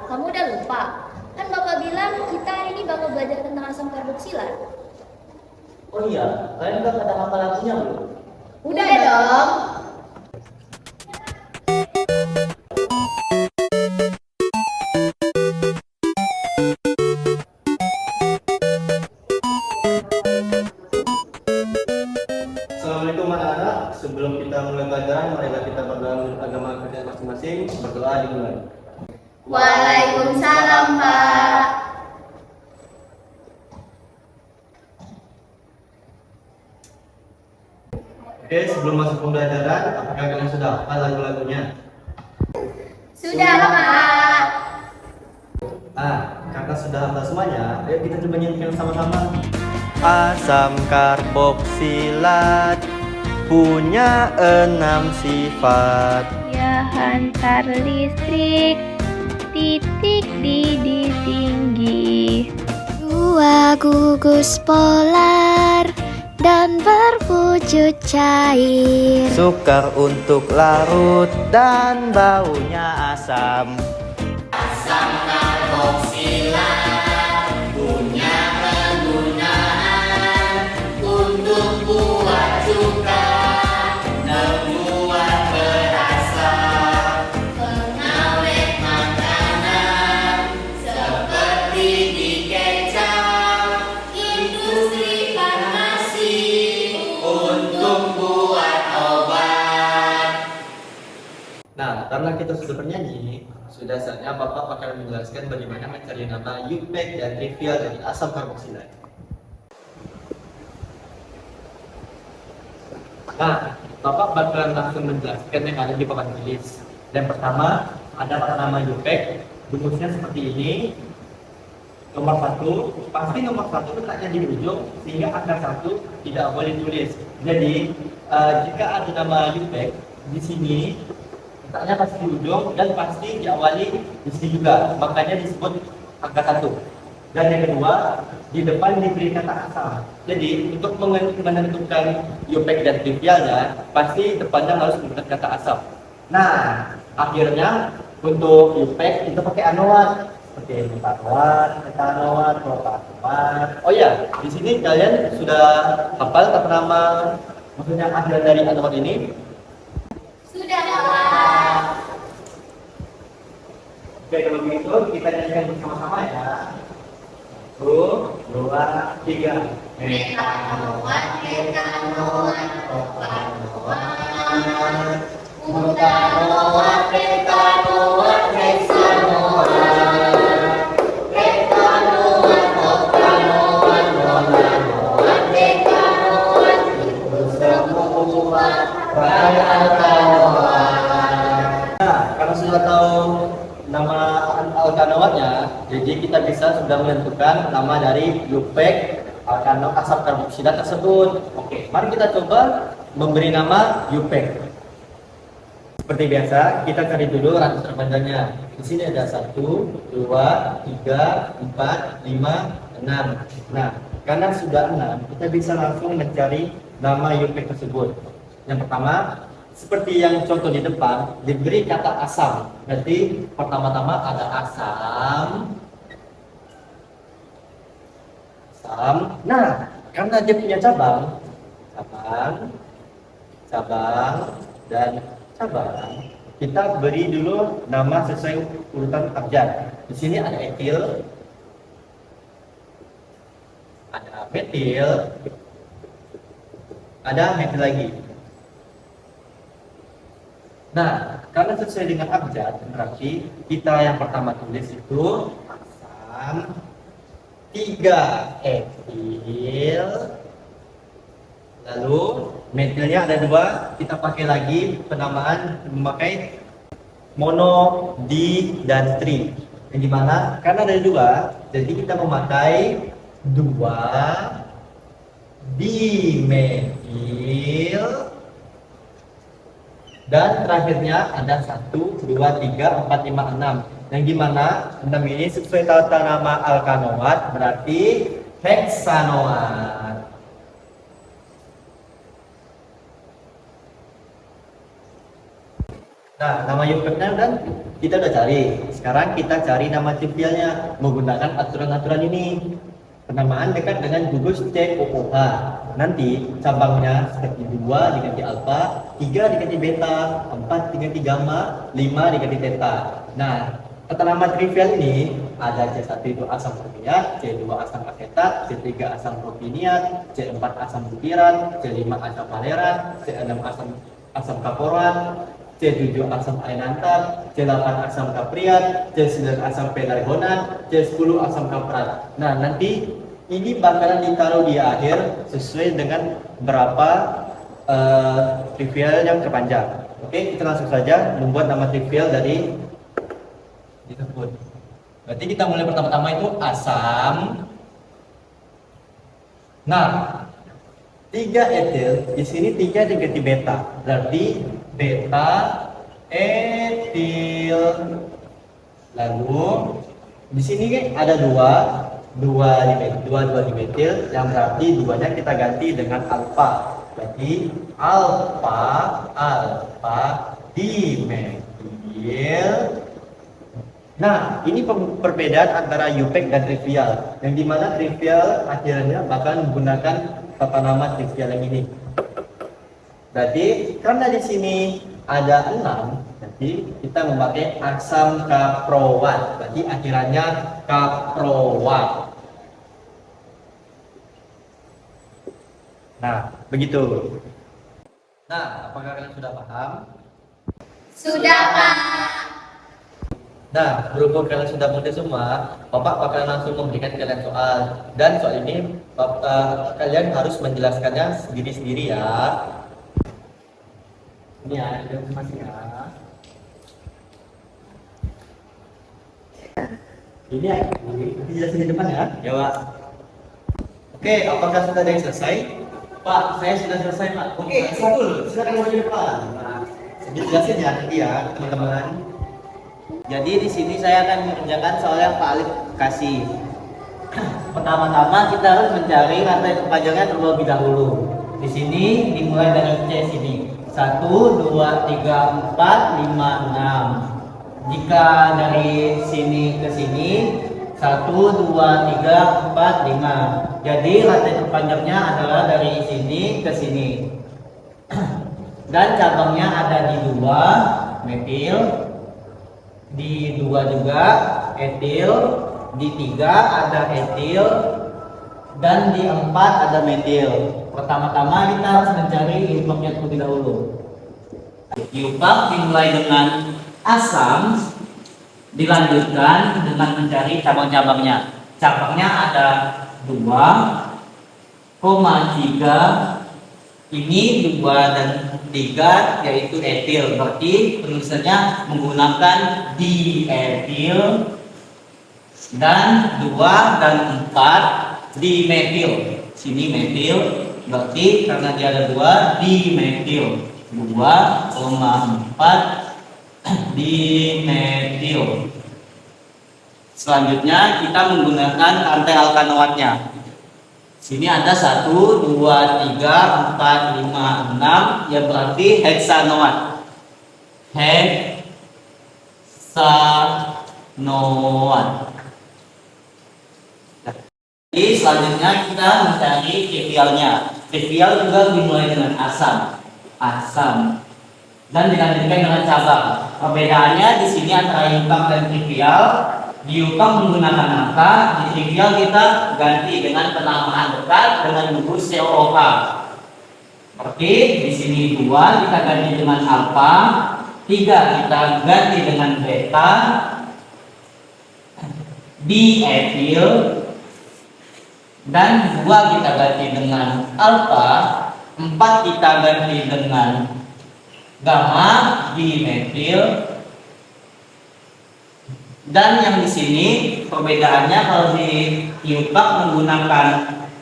kamu udah lupa? Kan Bapak bilang kita hari ini bakal belajar tentang asam karboksilat. Oh iya, kalian udah pada hafal lagunya belum? Udah dong. Assalamualaikum anak-anak. Sebelum kita mulai pelajaran, marilah kita berdoa agama kita masing-masing. Berdoa dimulai. Waalaikumsalam, Pak. Oke, sebelum masuk pembelajaran, apakah kalian sudah hafal lagu-lagunya? Sudah, Pak. Karena sudah hafal semuanya, ayo kita coba nyanyikan sama-sama. Asam karboksilat punya 6 sifat. Ya hantar listrik, titik didih tinggi. Dua gugus polar dan berwujud cair. Sukar untuk larut dan baunya asam. Nah, karena kita sudah bernyanyi, sudah saatnya Bapak akan menjelaskan bagaimana mencari nama UPEC dan trivial dari asam karboksilat. Nah, Bapak bakalan langsung menjelaskan yang ada di papan tulis. Dan pertama, ada nama UPEC, rumusnya seperti ini. Nomor 1, pasti nomor 1 letaknya di ujung, sehingga angka 1 tidak boleh tulis. Jadi, jika ada nama UPEC, di sini letaknya pasti di ujung dan pasti diawali di sini juga, makanya disebut angka 1. Dan yang kedua, di depan diberi kata asam. Jadi untuk menentukan UPEC dan trivialnya, pasti depannya harus menggunakan kata asam. Nah, akhirnya untuk UPEC itu pakai anoat, seperti metanoat, metanoat, propanoat. Oh ya, di sini kalian sudah hafal kata nama, maksudnya akhiran dari anoat ini? Sudah, Pak. Oke, kalau begitu kita nyanyikan bersama-sama ya. 1, 2, 3. Metanoat, metanoat, propanoat, butanoat, metanoat, hexanoat, etanoat, oktanoat, nonanoat, dekanoat, itu semua bahan alkanoat. Nah, kalau sudah tahu nama alkanoatnya, jadi kita sudah menentukan nama dari UPEC asam karboksilat tersebut. Oke, mari kita coba memberi nama UPEC. Seperti biasa, kita cari dulu radius terpanjangnya. Di sini ada 1, 2, 3, 4, 5, 6. Nah, karena sudah 6, kita bisa langsung mencari nama UPEC tersebut. Yang pertama, seperti yang contoh di depan, diberi kata asam. Berarti pertama-tama ada asam. Nah, karena dia punya cabang, dan cabang, kita beri dulu nama sesuai urutan abjad. Di sini ada etil, ada metil, ada metil lagi. Nah, karena sesuai dengan abjad, berarti kita yang pertama tulis itu asam, 3 etil, lalu metilnya ada 2, kita pakai lagi penamaan memakai mono, di, dan tri. Yang dimana karena ada 2, jadi kita memakai 2 dimetil. Dan terakhirnya ada 1, 2, 3, 4, 5, 6. Yang dimana 6 ini sesuai tata nama alkanoat berarti heksanoat. Nah, nama UPEC-nya dan kita udah cari. Sekarang kita cari nama trivialnya menggunakan aturan-aturan ini. Penamaan dekat dengan gugus COOH. Nanti cabangnya seperti 2 diganti alfa, 3 diganti beta, 4 diganti gamma, 5 diganti theta. Nah, kata nama trivial ini ada C1 itu asam propiniat, C2 asam asetat, C3 asam propiniat, C4 asam butiran, C5 asam valeran, C6 asam kaporat, C7 asam aenantan, C8 asam kapriat, C9 asam pelargonat, C10 asam kaprat. Nah, nanti ini bakalan ditaruh di akhir sesuai dengan berapa trivial yang terpanjang. Oke, kita langsung saja membuat nama trivial dari tersebut. Berarti kita mulai pertama-tama itu asam. Nah, 3 etil, di sini 3 diganti beta. Berarti beta etil. Lalu di sini kan ada dua dimetil, yang berarti duanya kita ganti dengan alfa. Berarti alfa dimetil. Nah, ini perbedaan antara UPEC dan trivial, yang dimana trivial akhirnya bakal menggunakan tata nama trivial yang ini. Berarti karena di sini ada 6, jadi kita memakai asam kaproat. Berarti akhirannya kaproat. Nah, begitu. Nah, apakah kalian sudah paham? Sudah, Pak. Nah, berhubung kalian sudah mengerti semua, Bapak bakalan langsung memberikan kalian soal. Dan soal ini kalian harus menjelaskannya sendiri-sendiri ya. Ini ya, masih ya. Ini ya, dijelasin di depan ya. Ya, Pak. Oke, apakah sudah ada yang selesai? Pak, saya sudah selesai, Pak. Oke, betul. Silakan maju di depan. Nah, dijelasin ya nanti ya, teman-teman. Jadi di sini saya akan mengerjakan soal yang Pak Alif kasih. Pertama-tama kita harus mencari rantai terpanjangnya terlebih dahulu. Di sini dimulai dari C sini. 1, 2, 3, 4, 5, 6. Jika dari sini ke sini 1, 2, 3, 4, 5. Jadi rantai terpanjangnya adalah dari sini ke sini. Dan cabangnya ada di 2 metil, di 2 juga etil, di 3 ada etil, dan di 4 ada metil. Pertama-tama kita harus mencari iupaknya terlebih dahulu. Iupak dimulai dengan asam, dilanjutkan dengan mencari cabang-cabangnya. Cabangnya ada 2,3. Ini 2 dan 3 yaitu etil. Berarti penulisannya menggunakan dietil. Dan 2 dan 4 dimetil. Sini metil. Berarti karena dia ada 2 dimetil. 2,4 dimetil. Selanjutnya kita menggunakan rantai alkanoatnya. Sini ada 1, 2, 3, 4, 5, 6, ya berarti heksanoat. Heksanoat. Jadi selanjutnya kita mencari trivialnya. Trivial juga dimulai dengan asam. Asam. Dan dilanjutkan dengan cabang. Perbedaannya di sini antara iupak dan trivial. Di iupak menggunakan angka, di trivial kita ganti dengan penamaan dekat dengan gugus COOH. Seperti di sini 2 kita ganti dengan alfa, 3 kita ganti dengan beta, dietil, dan 2 kita ganti dengan alfa, 4 kita ganti dengan gamma, dimetil. Dan yang di sini perbedaannya, kalau di iupak menggunakan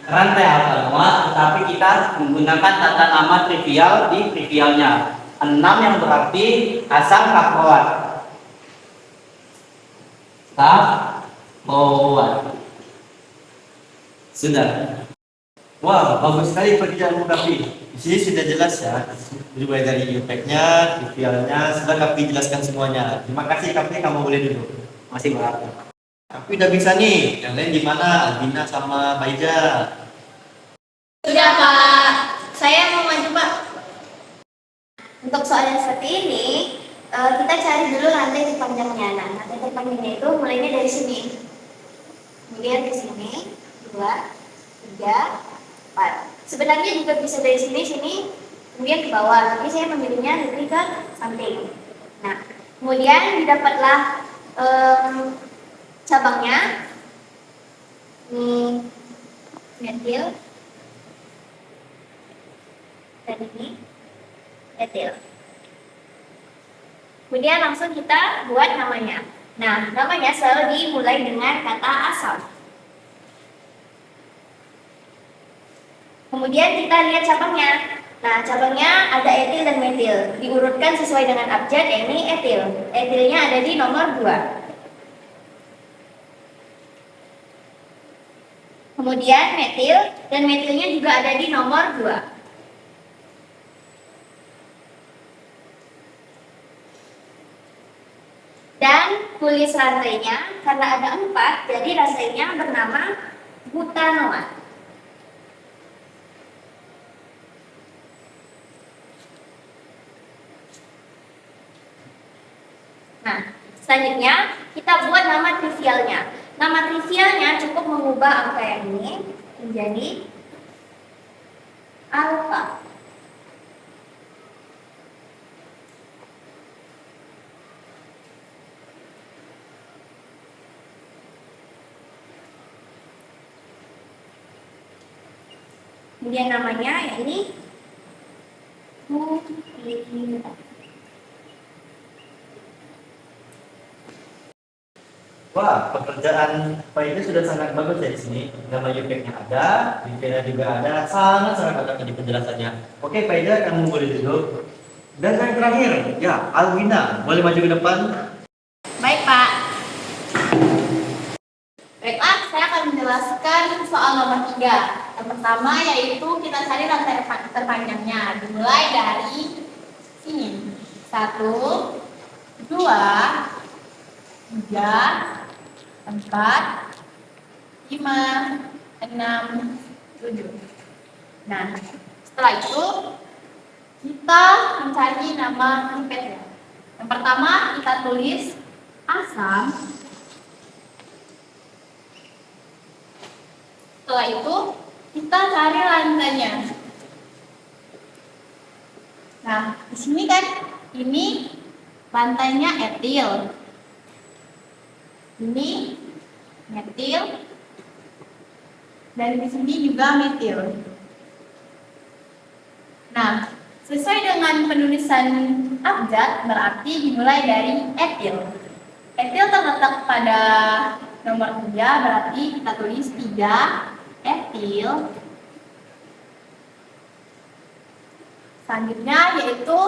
rantai alkanoat, tetapi kita menggunakan tata nama trivial di trivialnya. 6 yang berarti asam kaproat. Kaproat. Sudah. Wah, bagus sekali pekerjaanmu Kapi. Di sini sudah jelas ya, mulai dari UPEC-nya, trivialnya, sudah Kapi jelaskan semuanya. Terima kasih Kapi, kamu boleh duduk. Masih Pak. Kapi udah bisa nih. Yang lain gimana? Albina sama Baija. Sudah Pak, saya mau maju Pak. Untuk soal yang seperti ini, kita cari dulu rantai terpanjangnya. Nah, rantai terpanjangnya itu mulainya dari sini. Kemudian ke sini, 2, 3, 4. Sebenarnya juga bisa dari sini, kemudian ke bawah. Tapi saya memilihnya lebih ke samping. Nah, kemudian didapatlah cabangnya. Ini metil. Dan ini etil. Kemudian langsung kita buat namanya. Nah, namanya selalu dimulai dengan kata asal. Kemudian kita lihat cabangnya. Nah, cabangnya ada etil dan metil. Diurutkan sesuai dengan abjad, ini etil. Etilnya ada di nomor 2. Kemudian metil, dan metilnya juga ada di nomor 2. Dan tulis rantainya, karena ada 4, jadi rantainya bernama butanoa. Nah, selanjutnya kita buat nama trivialnya. Nama trivialnya cukup mengubah angka yang ini menjadi alfa. Kemudian namanya yang ini Wah, pekerjaan Pak ini sudah sangat bagus ya di sini. Nama UPEC-nya ada, trivialnya juga ada, sangat lengkap di penjelasannya. Oke, Pak Ida, kamu boleh duduk. Dan yang terakhir, ya, Alwina, boleh maju ke depan. Baik, Pak. Baiklah, saya akan menjelaskan soal nomor 3. Yang pertama yaitu kita cari rantai terpanjangnya. Dimulai dari sini. 1, 2, 3, 4, 5, 6, 7. Nah, setelah itu kita mencari nama pipetnya. Yang pertama kita tulis asam. Setelah itu kita cari rantainya. Nah, di sini kan ini rantainya etil. Ini metil. Dan di sini juga metil. Nah, sesuai dengan penulisan abjad berarti dimulai dari etil. Etil terletak pada nomor 3, berarti kita tulis 3 etil. Selanjutnya yaitu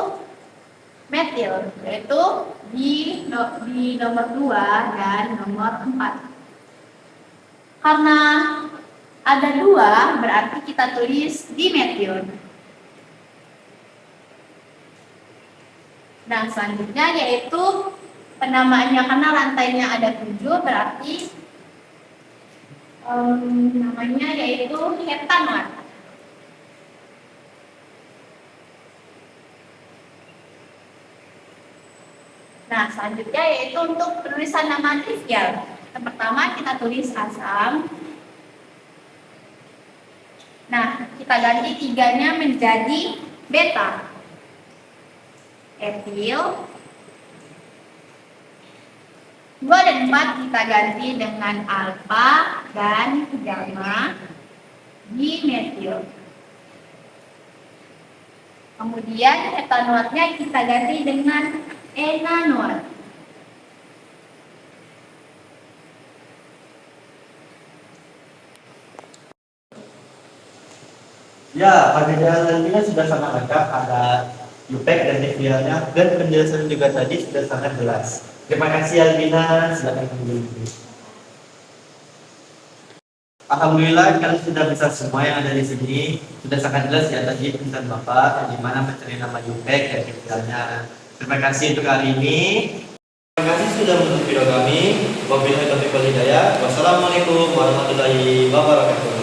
metil, yaitu di nomor 2 dan nomor 4. Karena ada 2, berarti kita tulis dimetil. Nah, selanjutnya yaitu penamaannya, karena rantainya ada 7, berarti namanya yaitu heptanoat. Nah, selanjutnya yaitu untuk penulisan nama trivial. Yang pertama kita tulis asam. Nah, kita ganti 3-nya menjadi beta. Etil. 2 dan 4 kita ganti dengan alfa dan gamma dimetil. Kemudian etanoatnya kita ganti dengan enanoat. Ya, pekerjaan nantinya sudah sangat lengkap, ada UPEC dan trivialnya, dan penjelasan juga tadi sudah sangat jelas. Terima kasih Albina, silakan kembali. Alhamdulillah kalian sudah bisa semua yang ada di sini. Sudah sangat jelas ya tadi pesan Bapak di mana mencari nama Yupek dan kecilnya. Terima kasih untuk hari ini. Terima kasih sudah menonton video kami. Wabillahi taufiq wal hidayah. Wassalamualaikum warahmatullahi wabarakatuh.